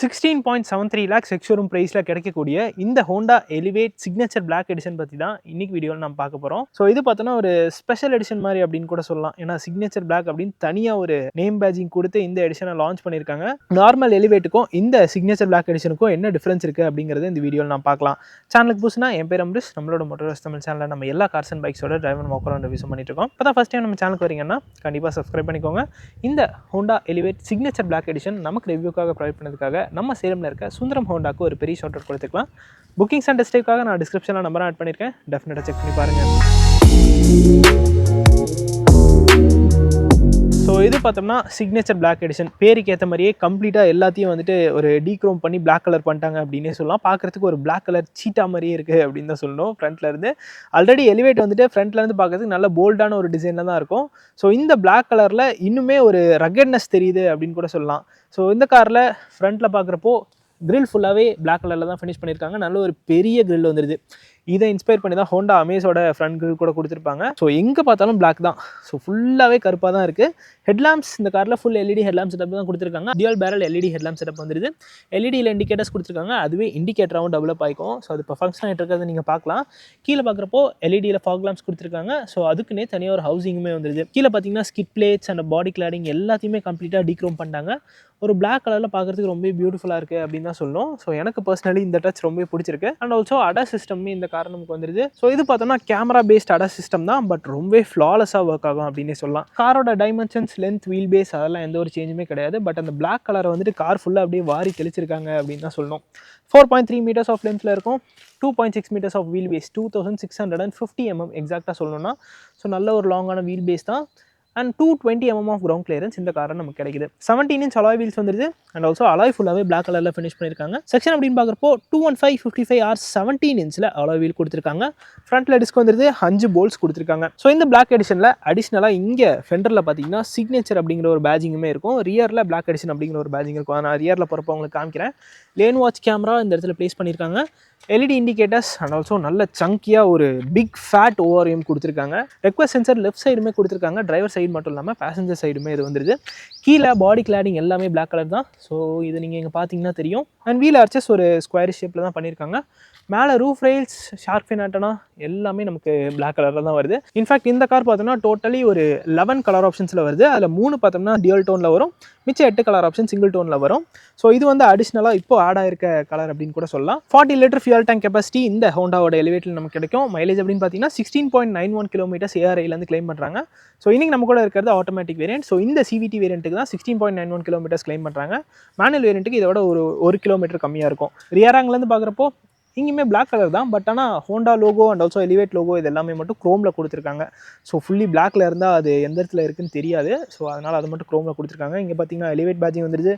16.73 lakhs ex-showroom priceல கிடைக்கக்கூடிய இந்த Honda Elevate Signature Black Edition பத்தி தான் இன்னைக்கு வீடியோவில் நம்ம பார்க்க போகிறோம். ஸோ இது பார்த்தோன்னா ஒரு ஸ்பெஷல் எடிஷன் மாதிரி அப்படின்னு கூட சொல்லலாம். ஏன்னா சிக்னேச்சர் பிளாக் அப்படின்னு தனியாக ஒரு நேம் பேஜிங் கொடுத்து இந்த எடிஷனை லான்ச் பண்ணியிருக்காங்க. நார்மல் எலிவேட்டுக்கும் இந்த சிக்னேச்சர் பிளாக் எடிஷனுக்கும் என்ன டிஃப்ரென்ஸ் இருக்குது அப்படிங்கிறது இந்த வீடியோவில் நான் பார்க்கலாம். சேனலுக்கு புதுசுனா என் பேர் அம்ரிஷ். நம்மளோட மோட்டார் தமிழ் சேனலில் நம்ம எல்லா கார்ஸ் அண்ட் பைக்ஸோட டிரைவர் வாக் அரவுண்ட் ரிவ்யூ பண்ணிட்டு இருக்கோம். இப்போ தான் ஃபஸ்ட் டைம் நம்ம சேனலுக்கு வரீங்கன்னா கண்டிப்பாக சப்ஸ்கிரைப் பண்ணிக்கோங்க. இந்த Honda Elevate Signature Black Edition நமக்கு ரிவ்யூக்காக ப்ரொவைட் பண்ணதுக்காக நம்ம சேலமில் இருக்க சுந்தரம் ஹோண்டாக்கு ஒரு பெரிய ஷார்ட் அவுட் கொடுத்துக்கலாம். புக்கிங்ஸ் அண்ட் டெஸ்ட்ரைவ்க்காக நான் டிஸ்கிரிப்ஷனில் நம்பர் ஆட் பண்ணியிருக்கேன். டெஃபினட்டாக செக் பண்ணி பாருங்கள். ஸோ இது பார்த்தோம்னா சிக்னேச்சர் பிளாக் எடிஷன் பேருக்கு ஏற்ற மாதிரியே கம்ப்ளீட்டாக எல்லாத்தையும் வந்துட்டு ஒரு டீக்ரோம் பண்ணி பிளாக் கலர் பண்ணிட்டாங்க அப்படின்னே சொல்லலாம். பார்க்குறதுக்கு ஒரு பிளாக் கலர் சீட்டா மாதிரியே இருக்குது அப்படின்னு தான் சொல்லணும். ஃப்ரண்ட்லேருந்து ஆல்ரெடி எலிவேட் வந்துட்டு ஃப்ரண்ட்லேருந்து பார்க்கறதுக்கு நல்ல போல்டான ஒரு டிசைனில் தான் இருக்கும். ஸோ இந்த பிளாக் கலரில் இன்னுமே ஒரு ரகட்னஸ் தெரியுது அப்படின்னு கூட சொல்லலாம். ஸோ இந்த காரில் ஃப்ரண்ட்டில் பார்க்குறப்போ கிரில் ஃபுல்லாகவே பிளாக் கலரில் தான் ஃபினிஷ் பண்ணியிருக்காங்க. நல்ல ஒரு பெரிய கிரில் வந்துடுது. இதை இன்ஸ்பயர் பண்ணி தான் ஹோண்டா அமேஸோட ஃப்ரண்ட் கிரில் கூட கொடுத்துருப்பாங்க. ஸோ எங்கே பார்த்தாலும் பிளாக் தான். ஸோ ஃபுல்லாகவே கருப்பாக தான் இருக்குது. ஹெட்லாம்ப்ஸ் இந்த காரில் ஃபுல் எல்இடி ஹெட்லாம்ப் செட்டப் தான் கொடுத்துருக்காங்க. Dual barrel LED headlamp setup வந்துடுது. எல்இடியில் இண்டிகேட்டர்ஸ் கொடுத்துருக்காங்க. அதுவே இண்டிகேட்டராகவும் டெவலப் ஆகிக்கும். ஸோ அது இப்போ ஃபங்க்ஷன் ஆகிட்டு இருக்கிறத நீங்கள் பார்க்கலாம். கீழே பார்க்குறப்போ எல்இடியில் ஃபாக் லாம்ப்ஸ் கொடுத்துருக்காங்க. ஸோ அதுக்குன்னே தனியாக ஒரு ஹவுசிங்குமே வந்துடுது. கீழே பார்த்தீங்கன்னா skid plates and body cladding எல்லாத்தையுமே கம்ப்ளீட்டாக டீக்ரோம் பண்ணிட்டாங்க. ஒரு பிளாக் கலரில் பார்க்குறதுக்கு ரொம்ப பியூட்டிஃபுல்லாக இருக்குது அப்படின்னு தான் சொல்லணும். ஸோ எனக்கு பர்சனலி இந்த டச் ரொம்ப பிடிச்சிருக்கு. அண்ட் ஆல்சோ அடா சிஸ்டமே இந்த கார் நமக்கு வந்துடுது. ஸோ இது பார்த்தோம்னா கேமரா பேஸ்ட் அடா சிஸ்டம் தான். பட் ரொம்ப ஃப்ளாலெஸ்ஸாக ஒர்க் ஆகும் அப்படின்னே சொல்லலாம். காரோட டைமென்ஷன்ஸ், லென்த், வீல் பேஸ் அதெல்லாம் எந்த ஒரு சேஞ்சுமே கிடையாது. பட் அந்த பிளாக் கலரை வந்துட்டு கார் ஃபுல்லாக அப்படியே வாரி தெளிச்சிருக்காங்க அப்படின்னு தான் சொல்லணும். 4.3 மீட்டர்ஸ் ஆஃப் லென்த்தில் இருக்கும். 2.6 metres of wheel base, 2650 mm எக்ஸாக்டாக சொல்லணும்னா. ஸோ நல்ல ஒரு லாங்கான வீல் பேஸ் தான். And 220 mm of ground clearance இந்த காரை நமக்கு கிடைக்குது. 17 inch அலாய் வீல்ஸ் வந்துருது. அண்ட் ஆல்சோ அலாய் ஃபுல்லாகவே பிளாக் கலரில் ஃபினிஷ் பண்ணியிருக்காங்க. செக்ஷன் அப்படின்னு பார்க்குறப்போ 215/55 17 inch அலாய் வீல் கொடுத்துருக்காங்க. ஃப்ரண்ட்டில் டிஸ்க் வந்துருது. 5 போல்ட்ஸ் கொடுத்துருக்காங்க. ஸோ இந்த பிளாக் எடிஷனில் அடிஷ்னலாக இங்கே ஃபெண்டரில் பார்த்தீங்கன்னா சிக்னேச்சர் அப்படிங்கிற ஒரு பேஜிங்குமே இருக்கும். ரியரில் பிளாக் எடிஷன் அப்படிங்கிற ஒரு பேஜிங் இருக்கும். நான் ரியரில் போகிறப்போ உங்களுக்கு காமிக்கிறேன். லேன் வாட்ச் கேமரா இந்த இடத்துல ப்ளேஸ் பண்ணியிருக்காங்க. எல்இடி இண்டிகேட்டர்ஸ் அண்ட் ஆல்சோ நல்ல சங்கியாக ஒரு பிக் ஃபேட் ஓஆர்எம் கொடுத்துருக்காங்க. ரெக்வஸ்ட் சென்சர் லெஃப்ட் சைடுமே கொடுத்துருக்காங்க. டிரைவர் சைடு மட்டும் இல்லாமல் பேசஞ்சர் சைடுமே இது வந்துடுது. கீழே பாடி கிளாடிங் எல்லாமே பிளாக் கலர் தான். ஸோ இது நீங்கள் இங்கே பார்த்தீங்கன்னா தெரியும். அண்ட் வீல் ஆர்ச்சஸ் ஒரு ஸ்கொயர் ஷேப்பில் தான் பண்ணியிருக்காங்க. மேலே roof rails, shark fin antenna எல்லாமே நமக்கு பிளாக் கலரில் தான் வருது. இன்ஃபேக்ட் இந்த கார் பார்த்தோம்னா டோட்டலி ஒரு 11 கலர் ஆப்ஷன்ஸில் வருது. அதில் 3 பார்த்தோம்னா டியூல் டோனில் வரும். மிச்சம் 8 கலர் ஆப்ஷன் சிங்கிள் டோனில் வரும். ஸோ இது வந்து அடிஷ்னலாக இப்போ ஆட் ஆயிருக்க கலர் அப்படின்னு கூட சொல்லலாம். 40 லிட்டர் ஃபியூல் டேங்க் கெப்பாசிட்டி இந்த ஹோண்டாவோட எலிவேட்டில் நமக்கு கிடைக்கும். மைலேஜ் அப்படின்னு பார்த்தீங்கன்னா 16.91 கிலோமீட்டர்ஸ் ஏஆர்ஐலேருந்து கிளைம் பண்ணுறாங்க. ஸோ இன்றைக்கி நம்ம கூட இருக்கிறது ஆட்டோமேட்டிக் வேரியன்ட். ஸோ இந்த சிவிடி வேரியண்ட்டுக்கு தான் 16.91 கிலோமீட்டர்ஸ் கிளைம் பண்ணுறாங்க. மேனுவல் வேரியண்ட்டுக்கு இதோட ஒரு கிலோமீட்டர் கம்மியாக இருக்கும். ரியர் ஆங்கிலேருந்து பார்க்குறப்போ இங்கேயுமே பிளாக் கலர் தான். பட் ஆனால் Honda logo and also Elevate logo இது எல்லாமே மட்டும் க்ரோமில் கொடுத்துருக்காங்க. ஸோ ஃபுல்லி பிளாக்ல இருந்தால் அது எந்த இடத்துல இருக்குன்னு தெரியாது. ஸோ அதனால் அது மட்டும் க்ரோமில் கொடுத்துருக்காங்க. இங்கே பார்த்தீங்கன்னா எலிவேட் பேஜிங் வந்துடுது.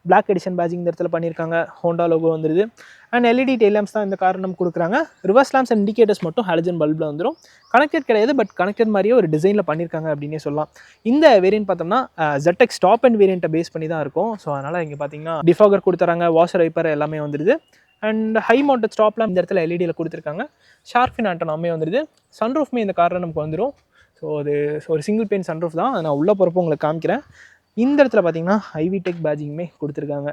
பிளாக் எடிஷன் பேஜிங் இந்த இடத்துல பண்ணியிருக்காங்க. ஹோண்டா லோகோ வந்துடுது. அண்ட் எல்இடி டெய்ல் லேம்ப்ஸ் தான் இந்த கார் நம்ம கொடுக்குறாங்க. ரிவர்ஸ் லேம்ப்ஸ் அண்ட் இண்டிகேட்டர்ஸ் மட்டும் ஹாலஜன் பல்பில் வந்துடும். கனெக்டட் கிடையாது. பட் கனெக்டட் மாதிரியே ஒரு டிசைனில் பண்ணியிருக்காங்க அப்படின்னே சொல்லலாம். இந்த வேரியன்ட் பார்த்தோம்னா ZX டாப் அண்ட் வேரியண்ட்டை பேஸ் பண்ணி தான் இருக்கும். ஸோ அதனால் இங்கே பார்த்தீங்கன்னா டிஃபாகர் கொடுத்துறாங்க. வாஷர் வைப்பர் எல்லாமே வந்துடுது. அண்ட் ஹை மவுண்டட் ஸ்டாப்லாம் இந்த இடத்துல எல்இடியில் கொடுத்துருக்காங்க. ஷார்க் ஃபின் ஆண்டனாமே வந்துடுது. சன்ரூஃப்மே இந்த காரில் நமக்கு வந்துடும். ஸோ அது ஒரு சிங்கிள் பெயின் சன்ரூஃப் தான். நான் உள்ளே போகிறப்போ உங்களுக்கு காமிக்கிறேன். இந்த இடத்துல பார்த்தீங்கன்னா ஐவிடெக் பேஜிங்குமே கொடுத்துருக்காங்க.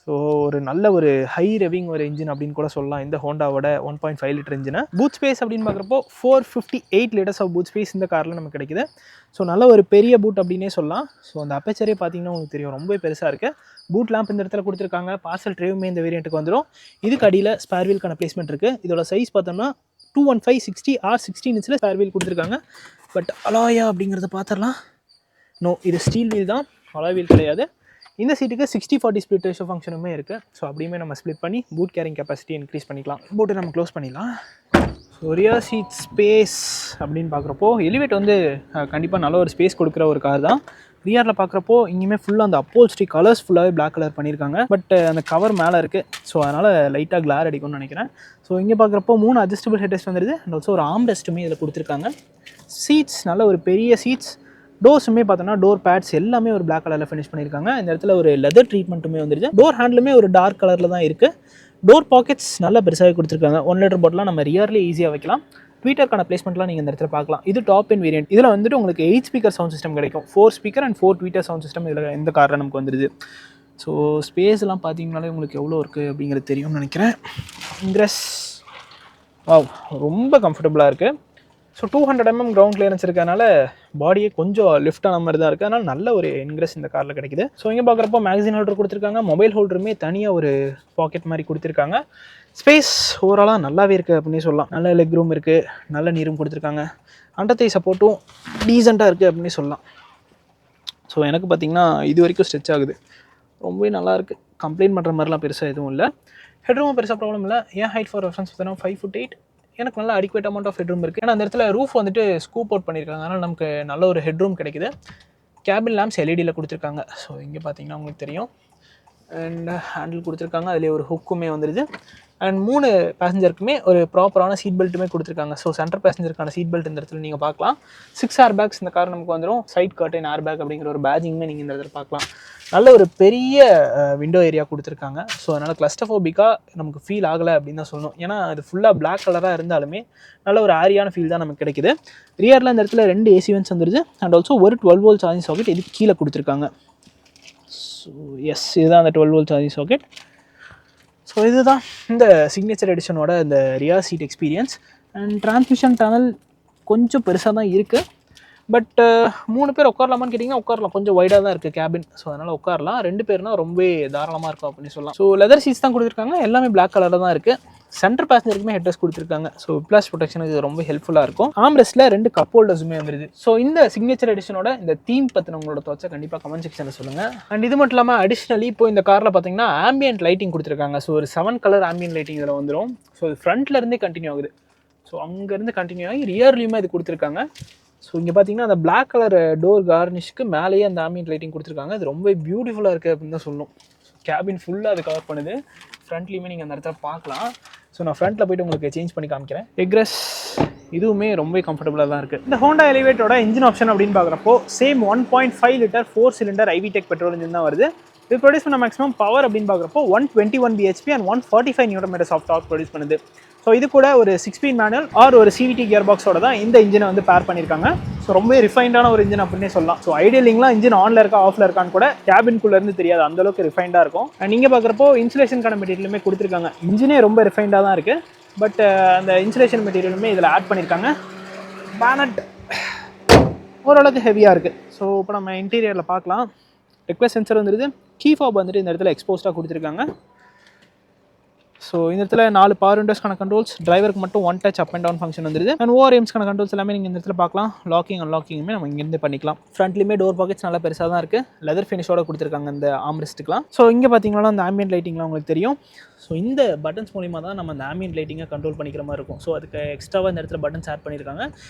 ஸோ ஒரு நல்ல ஒரு ஹை ரெவிங் ஒரு இன்ஜின் அப்படின்னு கூட சொல்லலாம் இந்த ஹோண்டாவோட 1.5 லிட்டர் இன்ஜினை. பூட் ஸ்பேஸ் அப்படின்னு பார்க்குறப்போ 458 லிட்டர்ஸ் ஆஃப் பூட் ஸ்பேஸ் இந்த காரில் நமக்கு கிடைக்குது. ஸோ நல்ல ஒரு பெரிய பூட் அப்படின்னே சொல்லலாம். ஸோ அந்த அப்பேச்சரே பார்த்தீங்கன்னா உங்களுக்கு தெரியும் ரொம்ப பெருசாக இருக்குது. பூட் லேம்ப் இந்த இடத்துல கொடுத்துருக்காங்க. பார்சல் ட்ரேவுமே இந்த வேரியண்ட்டுக்கு வந்துடும். இதுக்கு அடியில் ஸ்பேர் வீலுக்கான பிளேஸ்மெண்ட் இருக்குது. இதோட சைஸ் பார்த்தோம்னா 215/60 16 inch ஸ்பேர் வீல் கொடுத்துருக்காங்க. பட் அலாயா அப்படிங்கிறத பார்த்துடலாம். நோ, இது ஸ்டீல் வீல் தான், அலாய் வீல் கிடையாது. இந்த சீட்டுக்கு 60/40 ஸ்ப்ளிட் ரேஷியோ ஃபங்க்ஷனுமே இருக்குது. ஸோ அப்படியுமே நம்ம ஸ்ப்ளிட் பண்ணி பூட் கேரிங் கெப்பாசிட்டி இன்க்ரீஸ் பண்ணிக்கலாம். பூட்டை நம்ம க்ளோஸ் பண்ணிடலாம். ஸோ ரியர் சீட் ஸ்பேஸ் அப்படின்னு பார்க்குறப்போ எலிவேட் வந்து கண்டிப்பாக நல்ல ஒரு ஸ்பேஸ் கொடுக்குற ஒரு கார் தான். ரியரில் பார்க்குறப்போ இங்கேயுமே ஃபுல்லாக அந்த அப்போல்ஸ்ட்ரி கலர்ஸ் ஃபுல்லாகவே பிளாக் கலர் பண்ணியிருக்காங்க. பட் அந்த கவர் மேலே இருக்குது. ஸோ அதனால் லைட்டாக கிளார் அடிக்கும்னு நினைக்கிறேன். ஸோ இங்கே பார்க்குறப்போ 3 அட்ஜஸ்டபிள் ஹெட் ரெஸ்ட் வந்துடுது. அண்ட் ஆல்சோ ஒரு ஆர்ம் ரெஸ்ட்டுமே இதில் கொடுத்துருக்காங்க. சீட்ஸ் நல்ல ஒரு பெரிய சீட்ஸ். டோர்ஸுமே பார்த்தோன்னா டோர் பேட்ஸ் எல்லாமே ஒரு பிளாக் கலரில் ஃபினிஷ் பண்ணியிருக்காங்க. இந்த இடத்துல ஒரு லெதர் ட்ரீட்மெண்ட்டுமே வந்துடுது. டோர் ஹேண்ட்லுமே ஒரு டார்க் கலரில் தான் இருக்குது. டோர் பாக்கெட்ஸ் நல்லா பெருசாகவே கொடுத்துருக்காங்க. 1 லிட்டர் பாட்டிலாம் நம்ம ரியர்லேயே ஈஸியாக வைக்கலாம். ட்வீட்டருக்கான பிளேஸ்மெண்ட்லாம் நீங்கள் இந்த இடத்துல பார்க்கலாம். இது டாப் எண்ட் வேரியன்ட். இதில் வந்துட்டு உங்களுக்கு 8 ஸ்பீக்கர் சவுண்ட் சிஸ்டம் கிடைக்கும். 4 speaker and 4 tweeter sound system இதில் இந்த காரில் நமக்கு வந்துடுது. ஸோ ஸ்பேஸ்லாம் பார்த்தீங்கனாலே உங்களுக்கு எவ்வளோ இருக்குது அப்படிங்கிறது தெரியும்னு நினைக்கிறேன். இன்க்ரெஸ் ரொம்ப கம்ஃபர்டபுளாக இருக்குது. ஸோ 200 mm கிரவுண்ட் கிளியரன்ஸ் இருக்கிறதுனால பாடியே கொஞ்சம் லிஃப்ட் ஆன மாதிரி தான் இருக்குது. அதனால் நல்ல ஒரு இன்க்ரெஸ் இந்த காரில் கிடைக்குது. ஸோ இங்கே பார்க்குறப்போ மேக்சின் ஹோல்டர் கொடுத்துருக்காங்க. மொபைல் ஹோல்டருமே தனியாக ஒரு பாக்கெட் மாதிரி கொடுத்துருக்காங்க. ஸ்பேஸ் ஓவராலாக நல்லாவே இருக்குது அப்படின்னு சொல்லலாம். நல்ல லெக் ரூம் இருக்குது, நல்ல நீரும் கொடுத்துருக்காங்க. அண்டத்தை சப்போர்ட்டும் டீசெண்டாக இருக்குது அப்படின்னு சொல்லலாம். ஸோ எனக்கு பார்த்திங்கன்னா இது வரைக்கும் ஸ்ட்ரெச் ஆகுது, ரொம்பவே நல்லாயிருக்கு. கம்ப்ளைண்ட் பண்ணுற மாதிரிலாம் பெருசாக எதுவும் இல்லை. ஹெட்ரூமும் பெருசாக ப்ராப்ளம் இல்லை. ஏன் ஹைட் ஃபார் ரெஃபரன்ஸ் பார்த்தீங்கன்னா 5'8". எனக்கு நல்ல அடிக்வேட் அமௌண்ட் ஆஃப் ஹெட்ரூம் இருக்குது. ஏன்னா அந்த இடத்துல ரூஃப் வந்துட்டு ஸ்கூப் அவுட் பண்ணியிருக்காங்க, அதனால் நமக்கு நல்ல ஒரு ஹெட்ரூம் கிடைக்குது. கேபின் லேம்ப்ஸ் எல்இடியில் கொடுத்துருக்காங்க. ஸோ இங்கே பார்த்தீங்கன்னா உங்களுக்கு தெரியும். அண்ட் ஹேண்டில் கொடுத்துருக்காங்க, அதிலே ஒரு ஹுக்குமே வந்துடுது. அண்ட் 3 பேசஞ்சருக்குமே ஒரு ப்ராப்பரான சீட் பெல்ட்டுமே கொடுத்துருக்காங்க. ஸோ சென்டர் பேசஞ்சருக்கான சீட் பெல்ட் இந்த இடத்துல நீங்கள் பார்க்கலாம். 6 ஏர் பேக்ஸ் இந்த கார் நமக்கு வந்துடும். சைட் கர்டன் ஏர் பேக் அப்படிங்கிற ஒரு பேஜிங்குமே நீங்கள் இந்த இடத்துல பார்க்கலாம். நல்ல ஒரு பெரிய விண்டோ ஏரியா கொடுத்துருக்காங்க. ஸோ அதனால் கிளஸ்டர்ஃபோபிக்காக நமக்கு ஃபீல் ஆகலை அப்படின்னு தான் சொல்லணும். ஏன்னா அது ஃபுல்லாக பிளாக் கலராக இருந்தாலுமே நல்ல ஒரு ஏரியான ஃபீல் தான் நமக்கு கிடைக்குது. ரியரில் இந்த இடத்துல 2 AC வென்ட்ஸ் வந்துடுது. அண்ட் ஆல்சோ ஒரு 12 volt சார்ஜிங் சாக்கெட் இது கீழே கொடுத்துருக்காங்க. ஸோ எஸ், இதுதான் அந்த 12 volt சார்ஜிங் சாக்கெட். ஸோ இதுதான் இந்த சிக்னேச்சர் எடிஷனோட இந்த rear seat experience. And transmission tunnel கொஞ்சம் பெருசாக தான் இருக்குது. பட் 3 பேர் உட்காரலாமான்னு கேட்டிங்கன்னா உட்காரலாம். கொஞ்சம் வைடாக தான் இருக்குது கேபின். ஸோ அதனால் உட்காரலாம். 2 பேர்னால் ரொம்ப தாராளமாக இருக்கும் அப்படின்னு சொல்லலாம். ஸோ லெதர் சீட்ஸ் தான் கொடுத்துருக்காங்க. எல்லாமே பிளாக் கலரில் தான் இருக்குது. சென்டர் பேசஞ்சருக்குமே ஹெட்ரஸ் கொடுத்துருக்காங்க. ஸோ ப்ளஸ் ப்ரொடெக்ஷனுக்கு இது ரொம்ப ஹெல்ப்ஃபுல்லாக இருக்கும். ஆம்ரெஸ்ட்டில் 2 கப் ஹோல்டர்ஸுமே வந்துருது. ஸோ இந்த சிக்னேச்சர் எடிஷனோட இந்த தீம் பற்றின உங்களோட தோச்சா கண்டிப்பாக கமெண்ட் செக்ஷனில் சொல்லுங்கள். அண்ட் இது மட்டும் இல்லாமல் அடிஷ்னலி இப்போ இந்த காரில் பார்த்தீங்கன்னா ஆம்பியன்ட் லைட்டிங் கொடுத்துருக்காங்க. ஸோ ஒரு 7 கலர் ஆம்பியன்ட் லைட்டிங் இதில் வந்துடும். ஸோ இது ஃப்ரண்ட்லேருந்தே கண்டினியூ ஆகுது. ஸோ அங்கேருந்து கண்டினியூ ஆகி ரியர்லையுமே இது கொடுத்துருக்காங்க. ஸோ இங்கே பார்த்தீங்கன்னா அந்த பிளாக் கலர் டோர் கார்னிஷ்க்கு மேலேயே அந்த ஆம்பியன்ட் லைட்டிங் கொடுத்துருக்காங்க. இது ரொம்ப பியூட்டிஃபுல்லாக இருக்குது அப்படின்னு தான் சொல்லணும். கேபின் ஃபுல்லாக அது கவர் பண்ணுது. ஃப்ரண்ட்லேயுமே நீங்கள் அந்த இடத்துல பார்க்கலாம். ஸோ நான் ஃப்ரண்ட்டில் போய்ட்டு உங்களுக்கு சேஞ்ச் பண்ணி காமிக்கிறேன். எக்ரெஸ் இதுவுமே ரொம்ப கம்ஃபர்டபுளாக தான் இருக்குது. இந்த ஹோண்டா எலிவேட்டரோட இன்ஜின் ஆப்ஷன் அப்படின்னு பார்க்குறப்போ same 1.5 litre 4 cylinder iVTEC petrol engine தான் வருது. இது ப்ரொடியூஸ் பண்ண மேக்ஸிமம் பவர் அப்படின்னு பார்க்குறப்போ 121 bhp அண்ட் 145 Nm ஆஃப் டார்க் ப்ரொடியூஸ் பண்ணுது. ஸோ இது கூட ஒரு 6-speed மேனுவல் ஆர் ஒரு CVT கியர் பாக்ஸோட தான் இந்த இன்ஜினை வந்து பேர் பண்ணியிருக்காங்க. ஸோ ரொம்ப ரிஃபைண்டான ஒரு இன்ஜின் அப்படின்னே சொல்லலாம். ஸோ ஐடியலிங்லாம் இன்ஜின் ஆனில் இருக்கா ஆஃபில் இருக்கான்னு கூட கேபின்குள்ளேருந்து தெரியாது, அந்தளவுக்கு ரிஃபைண்டாக இருக்கும். நீங்கள் பார்க்குறப்போ இன்சுலேஷனுக்கான மெட்டீரியலுமே கொடுத்துருக்காங்க. இன்ஜினே ரொம்ப ரிஃபைண்டாக தான் இருக்குது. பட் அந்த இன்சுலேஷன் மெட்டீரியலுமே இதில் ஆட் பண்ணியிருக்காங்க. பேனட் ஓரளவுக்கு ஹெவியாக இருக்குது. ஸோ இப்போ நம்ம இன்டீரியரில் பார்க்கலாம். ரெக்வெஸ்ட் சென்சர் வந்துடுது. கீ ஃபாப் வந்துட்டு இந்த இடத்துல எக்ஸ்போஸ்டாக கொடுத்துருக்காங்க. ஸோ இந்த இடத்துல 4 பவர் விண்டோஸ்க்கான கண்ட்ரோல்ஸ், டிரைவருக்கு மட்டும் 1 touch up and down function வந்துருது. அண்ட் ஓஆர்எம்ஸ்க்கான கண்ட்ரோல்ஸ் எல்லாமே நீங்கள் இந்த இடத்துல பார்க்கலாம். லாக்கிங் அன்லாக்கிங்குமே நம்ம இங்கேருந்து பண்ணிக்கலாம். ஃப்ரண்ட்லேயுமே டோர் பாக்கெட்ஸ் நல்லா பெருசாக தான் இருக்குது. லெதர் ஃபினிஷோட கொடுத்துருக்காங்க இந்த ஆம்ரெஸ்ட்டுக்குலாம். ஸோ இங்கே பார்த்தீங்கன்னா அந்த ஆம்பியன்ட் லைட்டிங்லாம் உங்களுக்கு தெரியும். ஸோ இந்த பட்டன்ஸ் மூலிமா தான் நம்ம அந்த ஆம்பியன்ட் லைட்டிங்கை கண்ட்ரோல் பண்ணிக்கிற மாதிரி இருக்கும். ஸோ அதுக்கு எக்ஸ்ட்ராவாக இந்த இடத்துல பட்டன்ஸ் ஆட் பண்ணியிருக்காங்க.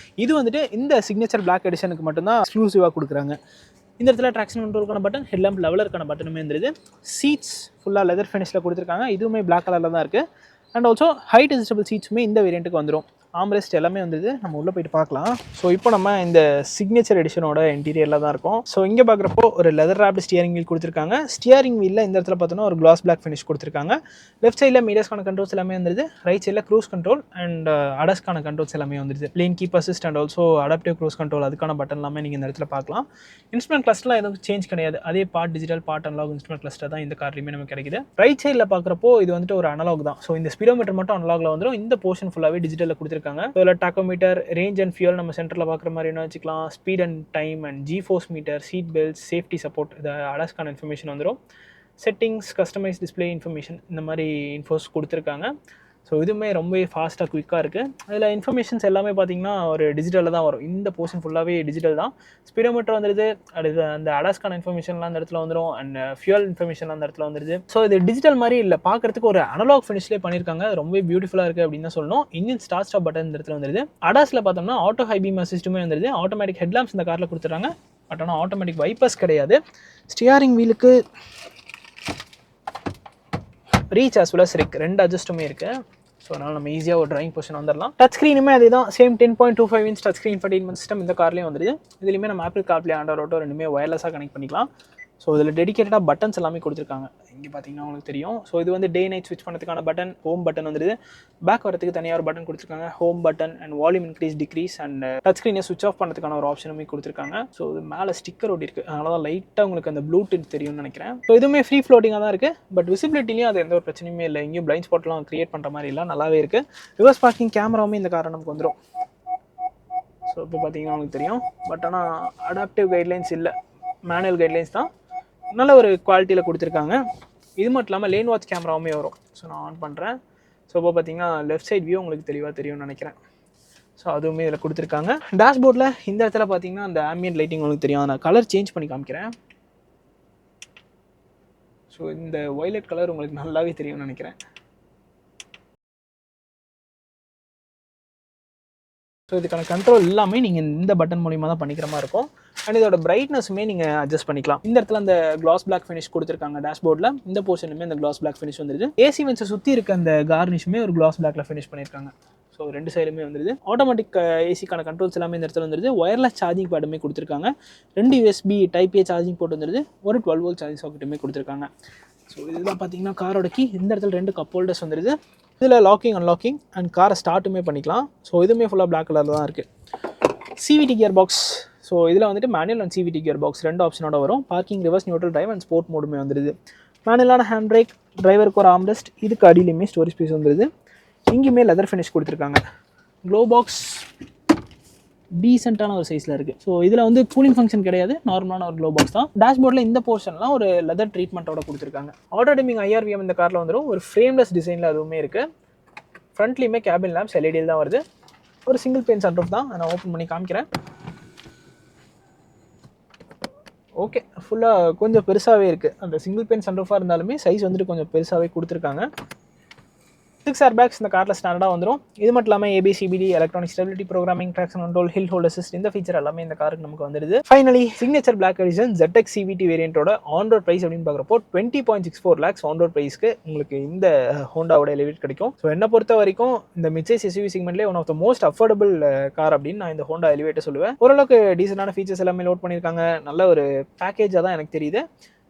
இது வந்துட்டு இந்த சிக்னேச்சர் பிளாக் எடிஷனுக்கு மட்டும்தான் எக்ஸ்க்ளூசிவாக கொடுக்குறாங்க. இந்த இடத்துல ட்ராக்ஷன் கண்ட்ரோலுக்கான பட்டன், ஹெட்லாம்ப் லெவலருக்கான பட்டனுமே இருந்தது. சீட்ஸ் ஃபுல்லாக லெதர் ஃபினிஷில் கொடுத்துருக்காங்க. இதுவுமே பிளாக் கலரில் தான் இருக்குது. அண்ட் ஆல்சோ ஹைட் அட்ஜஸ்டபிள் சீட்ஸுமே இந்த வேரியண்ட்டுக்கு வந்துடும். ஆம்ரெஸ்ட் எல்லாமே வந்துது. நம்ம உள்ளே போயிட்டு பார்க்கலாம். ஸோ இப்போ நம்ம இந்த சிக்னேச்சர் எடிஷனோட இன்டீரியரில் தான் இருக்கும். ஸோ இங்கே பார்க்குறப்போ ஒரு லெதர் ராப்டு ஸ்டியரிங் வீல் கொடுத்துருக்காங்க. ஸ்டியரிங் வீலில் இந்த இடத்துல பார்த்தோன்னா ஒரு கிளாஸ் பிளாக் ஃபினிஷ் கொடுத்துருக்காங்க. லெஃப்ட் சைடில் மீடியாஸ்க்கான கண்ட்ரோல்ஸ் எல்லாமே வந்துருது. ரைட் சைடில் க்ரூஸ் கண்ட்ரோல் அண்ட் அடஸ்க்கான கண்ட்ரோல்ஸ் எல்லாமே வந்துருது. Lane keep assist and also adaptive cruise control அதுக்கான பட்டன் எல்லாமே நீங்கள் இந்த இடத்துல பார்க்கலாம். இன்ஸ்ட்ருமெண்ட் கிளஸ்டர்லாம் எதுவும் சேஞ்ச் கிடையாது. அதே part digital part analogue instrument cluster தான் இந்த கார்லையுமே நமக்கு கிடைக்குது. ரைட் சைடில் பார்க்குறப்போ இது வந்துட்டு ஒரு அனலாக் தான். ஸோ இந்த ஸ்பீடோமீட்டர் மட்டும் அனலாக்ல வந்துடும். இந்த போர்ஷன் ஃபுல்லாகவே டிஜிட்டலில் கொடுத்துருக்காங்க. இதில் டாக்கோமீட்டர், ரேஞ்ச் அண்ட் ஃபியூல் நம்ம சென்டரில் பார்க்குற மாதிரி என்ன வச்சுக்கலாம். Speed and time and G-force meter, seat belt, safety support, இது அடாஸ்க்கான இன்ஃபர்மேஷன் வந்துடும். செட்டிங்ஸ், கஸ்டமைஸ் டிஸ்பிளே இன்ஃபர்மேஷன், இந்த மாதிரி இன்ஃபோஸ் கொடுத்துருக்காங்க. ஸோ இதுவுமே ரொம்ப ஃபாஸ்ட்டாக குயிக்காக இருக்குது. அதில் இன்ஃபர்மேஷன்ஸ் எல்லாமே பார்த்தீங்கன்னா ஒரு டிஜிட்டலில் தான் வரும். இந்த போர்ஷன் ஃபுல்லாகவே டிஜிட்டல் தான். ஸ்பீடோமீட்டர் வந்துடுது. அடுத்து அந்த அடாஸ்க்கான இன்ஃபர்மேஷன்லாம் அந்த இடத்துல வந்துடும். அண்ட் ஃபியூல் இன்ஃபர்மேஷன்லாம் அந்த இடத்துல வந்துடுது. ஸோ இது டிஜிட்டல் மாதிரி இல்லை, பார்க்குறதுக்கு ஒரு அனலாக் ஃபினிஷ்லேயே பண்ணியிருக்காங்க. ரொம்ப பியூட்டிஃபுல்லாக இருக்குது அப்படின்னு தான் சொல்லணும். இன்ஜின் ஸ்டாப் பட்டன் இந்த இடத்துல வந்துடுது. அடாஸில் பார்த்தோம்னா ஆட்டோ ஹை பீம் அசிஸ்ட்டுமே வந்துடுது. ஆட்டோமேட்டிக் ஹெட்லாம்ப்ஸ் இந்த காரில் கொடுத்துட்றாங்க. பட் ஆனால் ஆட்டோமேட்டிக் வைப்பர்ஸ் கிடையாது. ஸ்டியரிங் வீலுக்கு reach as well as rake 2 அட்ஜஸ்ட்டுமே இருக்குது. ஸோ அதனால் நம்ம ஈஸியாக ஒரு டிரைவிங் பொசிஷன் வந்துடலாம். டச் ஸ்க்ரீனுமே அதே தான். Same 10.25 inch touch screen infotainment system இந்த கார்லேயும் வந்துடுது. இதுலேயுமே நம்ம ஆப்பிள் கார்ப்ளே, ஆண்ட்ராய்ட் ஆட்டோ ரெண்டுமே ஒயர்லெஸாக கனெக்ட் பண்ணிக்கலாம். ஸோ இதில் டெடிகேட்டடாக பட்டன்ஸ் எல்லாமே கொடுத்துருக்காங்க. இங்கே பார்த்தீங்கன்னா உங்களுக்கு தெரியும். ஸோ இது வந்து டே நைட் ஸ்விட்ச் பண்ணுறதுக்கான பட்டன், ஹோம் பட்டன் வந்துடுது. பேக் வரதுக்கு தனியாக ஒரு பட்டன் கொடுத்துருக்காங்க, home button and volume increase degrees and touch ஸ்க்ரீனை ஸ்விட்ச் ஆஃப் பண்ணுறதுக்கான ஒரு ஆப்ஷனுமே கொடுத்துருக்காங்க. ஸோ இது மேலே ஸ்டிக்கர் ஒட்டி இருக்குது, அதனால தான் லைட்டாக உங்களுக்கு அந்த ப்ளூடூத் தெரியும்னு நினைக்கிறேன். ஸோ இதுவுமே ஃப்ரீ ஃப்ளோட்டிங்காக தான் இருக்குது, பட் விசிபிலிட்டிலையும் அது எந்த ஒரு பிரச்சனையுமே இல்லை. இங்கேயும் பிளைண்ட் ஸ்பாட்லாம் கிரியேட் பண்ணுற மாதிரி இல்லை, நல்லாவே இருக்குது. ரிவர்ஸ் பார்க்கிங் கேமராவுமே இந்த காரை நமக்கு வந்துடும். ஸோ இப்போ பார்த்தீங்கன்னா உங்களுக்கு தெரியும், பட் ஆனால் அடாப்டிவ் கைட்லைன்ஸ் இல்லை, மேனுவல் கைட்லைன்ஸ் தான். நல்ல ஒரு குவாலிட்டியில் கொடுத்துருக்காங்க. இது மட்டும் இல்லாமல் லேன் வாட்ச் கேமராவுமே வரும். ஸோ நான் ஆன் பண்ணுறேன். ஸோ இப்போ பார்த்தீங்கன்னா லெஃப்ட் சைட் வியூ உங்களுக்கு தெளிவாக தெரியும்னு நினைக்கிறேன். ஸோ அதுவுமே இதில் கொடுத்துருக்காங்க. டேஷ்போர்டில் இந்த இடத்துல பார்த்தீங்கன்னா அந்த ஆம்பியன்ட் லைட்டிங் உங்களுக்கு தெரியும், நான் கலர் சேஞ்ச் பண்ணி காமிக்கிறேன். ஸோ இந்த வயலட் கலர் உங்களுக்கு நல்லாவே தெரியும்னு நினைக்கிறேன். ஸோ இதுக்கான கண்ட்ரோல் எல்லாமே நீங்கள் இந்த பட்டன் மூலிமா தான் பண்ணிக்கிற மாதிரி இருக்கும். அண்ட் இதோட பிரைட்னஸுமே நீங்கள் அட்ஜஸ்ட் பண்ணிக்கலாம். இந்த இடத்துல அந்த கிளாஸ் பிளாக் ஃபினிஷ் கொடுத்துருக்காங்க டேஷ்போர்டில். இந்த போர்ஷனுமே அந்த கிளாஸ் பிளாக் ஃபினிஷ் வந்துருது. ஏசி வென்ஸை சுற்றி இருக்க அந்த கார்னிஷுமே ஒரு கிளாஸ் பிளாக்ல ஃபினிஷ் பண்ணியிருக்காங்க. ஸோ ரெண்டு சைடுமே வந்துருது. ஆட்டோமேட்டிக் ஏசிக்கான கண்ட்ரோல்ஸ் எல்லாமே இந்த இடத்துல வந்துருது. ஒயர்லெஸ் சார்ஜிங் பேடுமே கொடுத்துருக்காங்க. 2 USB type A charging port வந்துருது. ஒரு 12 volt சார்ஜிங் சாக்கெட்டுமே கொடுத்துருக்காங்க. ஸோ இதுதான் பார்த்தீங்கன்னா காரோட கீ. இந்த இடத்துல 2 கப் ஹோல்டர்ஸ் வந்துருது. இதில் லாக்கிங் அன்லாக்கிங் அண்ட் காரை ஸ்டார்ட்டுமே பண்ணிக்கலாம். ஸோ இதுவுமே ஃபுல்லாக பிளாக் கலரில் தான் இருக்குது. CVT gear box. ஸோ இதில் வந்துட்டு manual and CVT gear box 2 ஆப்ஷனோட வரும். Parking, reverse, neutral drive and sport மோடுமே வந்துடுது. மேனுவலான ஹேண்ட் பிரேக், டிரைவருக்கு ஒரு ஆர்ம்ரெஸ்ட், இதுக்கு அடியிலுமே ஸ்டோரேஜ் ஸ்பேஸ் வந்துடுது. இங்கேயுமே லெதர் ஃபினிஷ் கொடுத்துருக்காங்க. க்ளோ பாக்ஸ் டீசெண்டான ஒரு சைஸில் இருக்குது. ஸோ இதில் வந்து கூலிங் ஃபங்க்ஷன் கிடையாது, நார்மலான ஒரு க்ளோ பாக்ஸ் தான். டேஷ்போர்டில் இந்த போர்ஷன்லாம் ஒரு லெதர் ட்ரீட்மெண்ட்டோட கொடுத்துருக்காங்க. ஆட்டோ டிமிங் IRVM இந்த காரில் வந்துடும். ஒரு ஃப்ரேம்லெஸ் டிசைனில் அதுவுமே இருக்குது. ஃப்ரண்ட்லேயுமே கேபின் லேம்ப்ஸ் LED தான் வருது. ஒரு சிங்கிள் பெயின் சன்ரூஃப் தான், நான் ஓப்பன் பண்ணி காமிக்கிறேன். ஓகே, ஃபுல்லாக கொஞ்சம் பெருசாகவே இருக்குது. அந்த சிங்கிள் பெயின் சன்ரூஃபாக இருந்தாலுமே சைஸ் வந்துட்டு கொஞ்சம் பெருசாகவே கொடுத்துருக்காங்க. 6 ஏர்பேக்ஸ் இந்த காரில் ஸ்டாண்டர்டாக வந்துடும். இது மட்டும் இல்லாமல் ABS, CBD, electronic stability programming, traction control, hill hold assist, இந்த ஃபீச்சர் எல்லாமே இந்த காருக்கு நமக்கு வந்துடுது. Finally signature black edition ZX CVT வேரியண்ட்டோட ஆன் ரோட் ப்ரைஸ் அப்படின்னு பார்க்குறப்போ 20.64 lakhs ஆன் ரோட் ப்ரைஸ்க்கு உங்களுக்கு இந்த ஹோண்டாவோட எலிவேட் கிடைக்கும். ஸோ என்னை பொறுத்த வரைக்கும் இந்த மிட்சைஸ் SUV செக்மெண்ட்லேயே one of the most affordable car அப்படின்னு நான் இந்த ஹோண்டா எலிவேட்டை சொல்லுவேன். ஓரளவுக்கு டீசெண்டான ஃபீச்சர்ஸ் எல்லாமே லோட் பண்ணியிருக்காங்க. நல்ல ஒரு பேக்கேஜாக தான் எனக்கு தெரியுது.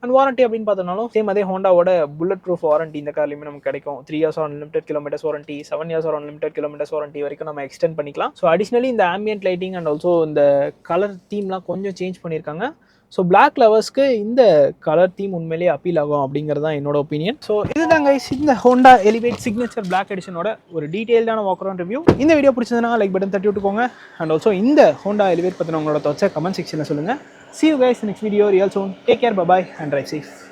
அண்ட் வாரண்ட்டி அப்படின்னு பார்த்தோம்னாலும் சேம் அதே ஹோண்டாவோட புல்லட் ப்ரூஃப் வாரண்ட்டி இந்த கார்லையுமே நமக்கு கிடைக்கும். 3 years or unlimited kilometres warranty, 7 years or unlimited kilometres warranty வரைக்கும் நம்ம எக்ஸ்டெண்ட் பண்ணிக்கலாம். ஸோ அடிஷ்னலி இந்த ஆம்பியன்ட் லைட்டிங் அண்ட் ஆல்சோ இந்த கலர் தீம்லாம் கொஞ்சம் சேஞ்ச் பண்ணியிருக்காங்க. ஸோ பிளாக் லவர்ஸ்க்கு இந்த கலர் தீம் உண்மையிலேயே அப்பீல் ஆகும் அப்படிங்கிறது தான் என்னோட ஒப்பீனியன். ஸோ இதுதான் கைஸ் இந்த ஹோண்டா எலிவேட் சிக்னேச்சர் பிளாக் எடிஷனோட ஒரு டீட்டெயில்டான வாக் அரவுண்ட் ரிவ்யூ. இந்த வீடியோ பிடிச்சதுன்னா லைக் பட்டன் தட்டி விட்டுக்கோங்க. அண்ட் ஆல்சோ இந்த ஹோண்டா எலிவேட் பற்றின உங்களோட தாட்ஸை கமெண்ட் செக்ஷனில் சொல்லுங்கள். See you guys in the next video real soon. Take care, bye bye and drive safe.